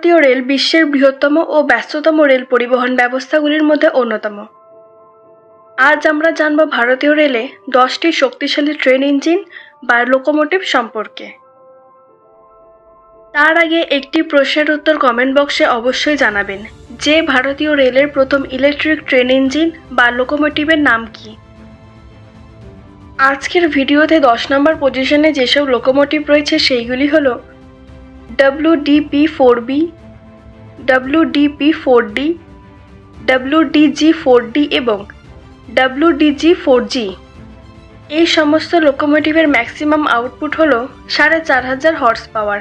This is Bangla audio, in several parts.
ভারতীয় রেল বিশ্বের বৃহত্তম ও ব্যস্ততম রেল পরিবহন ব্যবস্থাগুলির মধ্যে অন্যতম। আজ আমরা জানব ভারতীয় রেলে 10টি শক্তিশালী ট্রেন ইঞ্জিন বা লোকোমোটিভ সম্পর্কে। তার আগে একটি প্রশ্নের উত্তর কমেন্ট বক্সে অবশ্যই জানাবেন যে ভারতীয় রেলের প্রথম ইলেকট্রিক ট্রেন ইঞ্জিন বা লোকোমোটিভের নাম কি। আজকের ভিডিওতে 10 নম্বর পজিশনে যেসব লোকোমোটিভ রয়েছে সেইগুলি হলো WDP-4B, WDP-4D, WDG-4D এবং WDG-4G। এই সমস্ত লোকোমোটিভের ম্যাক্সিমাম আউটপুট হল 4500 হর্স পাওয়ার।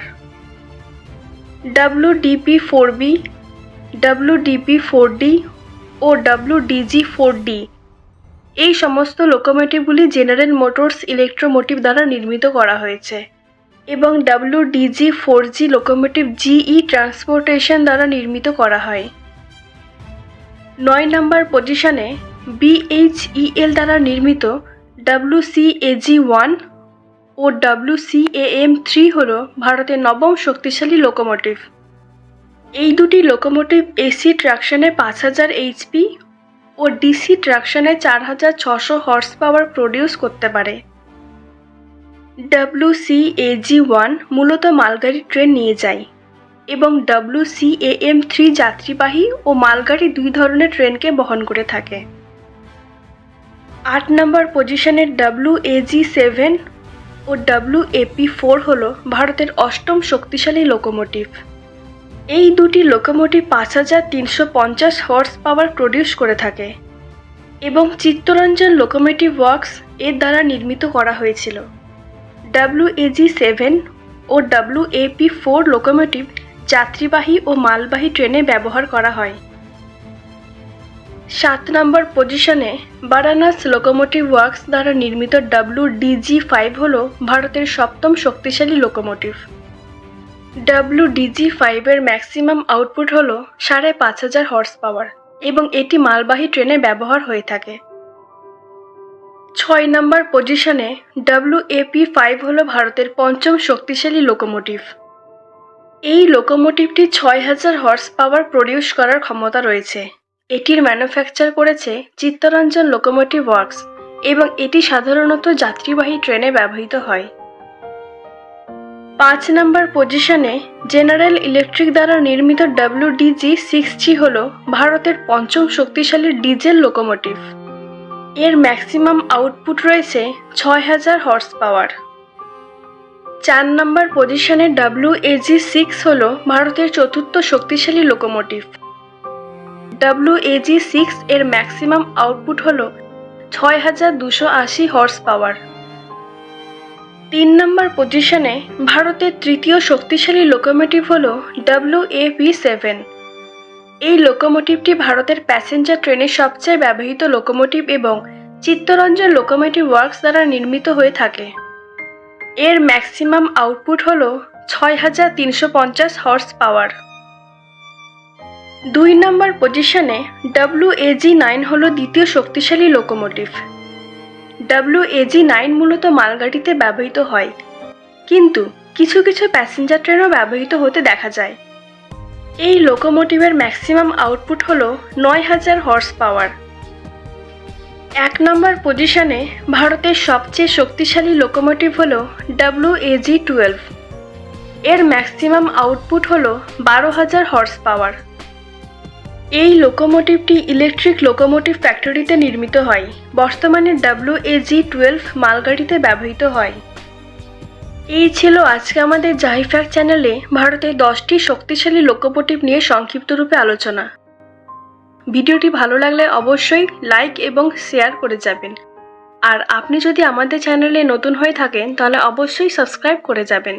WDP-4B, WDP-4D ও WDG-4D এই সমস্ত লোকোমোটিভগুলি জেনারেল মোটরস ইলেকট্রোমোটিভ দ্বারা নির্মিত করা হয়েছে এবং WDG-4G লোকোমোটিভ GE ট্রান্সপোর্টেশন দ্বারা নির্মিত করা হয়। 9 নম্বর পজিশনে BHEL দ্বারা নির্মিত WCAG-1 ও WCAM-3 হল ভারতের নবম শক্তিশালী লোকোমোটিভ। এই দুটি লোকোমোটিভ এসি ট্রাকশনে 5000 HP ও ডিসি ট্রাকশনে 4600 হর্স পাওয়ার প্রডিউস করতে পারে। WCAG-1 মূলত মালগাড়ি ট্রেন নিয়ে যায় এবং WCAM-3 যাত্রীবাহী ও মালগাড়ি দুই ধরনের ট্রেনকে বহন করে থাকে। 8 নম্বর পজিশনের WAG-7 ও WAP-4 হল ভারতের অষ্টম শক্তিশালী লোকোমোটিভ। এই দুটি লোকোমোটিভ 5350 হর্স পাওয়ার প্রডিউস করে থাকে এবং চিত্তরঞ্জন লোকোমোটিভ ওয়ার্কস এর দ্বারা নির্মিত করা হয়েছিল। WAG-7 ও WAP-4 লোকোমোটিভ যাত্রীবাহী ও মালবাহী ট্রেনে ব্যবহার করা হয়। 7 নম্বর পজিশনে বারানাস লোকোমোটিভ ওয়ার্কস দ্বারা নির্মিত WDG-5 হল ভারতের সপ্তম শক্তিশালী লোকোমোটিভ। WDG-5 এর ম্যাক্সিমাম আউটপুট হল 5500 হর্স পাওয়ার এবং এটি মালবাহী ট্রেনে ব্যবহার হয়ে থাকে। 6 নম্বর পজিশনে WAP-5 হল ভারতের পঞ্চম শক্তিশালী লোকোমোটিভ। এই লোকোমোটিভটি 6000 হর্স পাওয়ার প্রডিউস করার ক্ষমতা রয়েছে। এটির ম্যানুফ্যাকচার করেছে চিত্তরঞ্জন লোকোমোটিভ ওয়ার্কস এবং এটি সাধারণত যাত্রীবাহী ট্রেনে ব্যবহৃত হয়। 5 নম্বর পজিশনে জেনারেল ইলেকট্রিক দ্বারা নির্মিত WDG-6G হল ভারতের পঞ্চম শক্তিশালী ডিজেল লোকোমোটিভ। এর ম্যাক্সিমাম আউটপুট রয়েছে 6000 হর্স পাওয়ার। 4 নম্বর পজিশনে WAG-6 হল ভারতের চতুর্থ শক্তিশালী লোকোমোটিভ। WAG-6 এর ম্যাক্সিমাম আউটপুট হল 6280 হর্স পাওয়ার। 3 নম্বর পজিশনে ভারতের তৃতীয় শক্তিশালী লোকোমোটিভ হল WAP-7। এই লোকোমোটিভটি ভারতের প্যাসেঞ্জার ট্রেনের সবচেয়ে ব্যবহৃত লোকোমোটিভ এবং চিত্তরঞ্জন লোকোমোটিভ ওয়ার্কস দ্বারা নির্মিত হয়ে থাকে। এর ম্যাক্সিমাম আউটপুট হল 6350 হর্স পাওয়ার। 2 নম্বর পজিশনে WAG-9 হল দ্বিতীয় শক্তিশালী লোকোমোটিভ। WAG-9 মূলত মালগাড়িতে ব্যবহৃত হয়, কিন্তু কিছু কিছু প্যাসেঞ্জার ট্রেনও ব্যবহৃত হতে দেখা যায়। এই লোকোমোটিভের ম্যাক্সিমাম আউটপুট হল 9000 হর্স পাওয়ার। 1 নম্বর পজিশনে ভারতের সবচেয়ে শক্তিশালী লোকোমোটিভ হল WAG-12। এর ম্যাক্সিমাম আউটপুট হল 12000 হর্স পাওয়ার। এই লোকোমোটিভটি ইলেকট্রিক লোকোমোটিভ ফ্যাক্টরিতে নির্মিত হয়। বর্তমানে WAG-12 মালগাড়িতে ব্যবহৃত হয়। এই ছিল আজকে আমাদের জাহিফ্যাক্ট চ্যানেলে ভারতের 10টি শক্তিশালী লোকোমোটিভ নিয়ে সংক্ষিপ্ত রূপে আলোচনা। ভিডিওটি ভালো লাগলে অবশ্যই লাইক এবং শেয়ার করে যাবেন। আর আপনি যদি আমাদের চ্যানেলে নতুন হয়ে থাকেন তাহলে অবশ্যই সাবস্ক্রাইব করে যাবেন।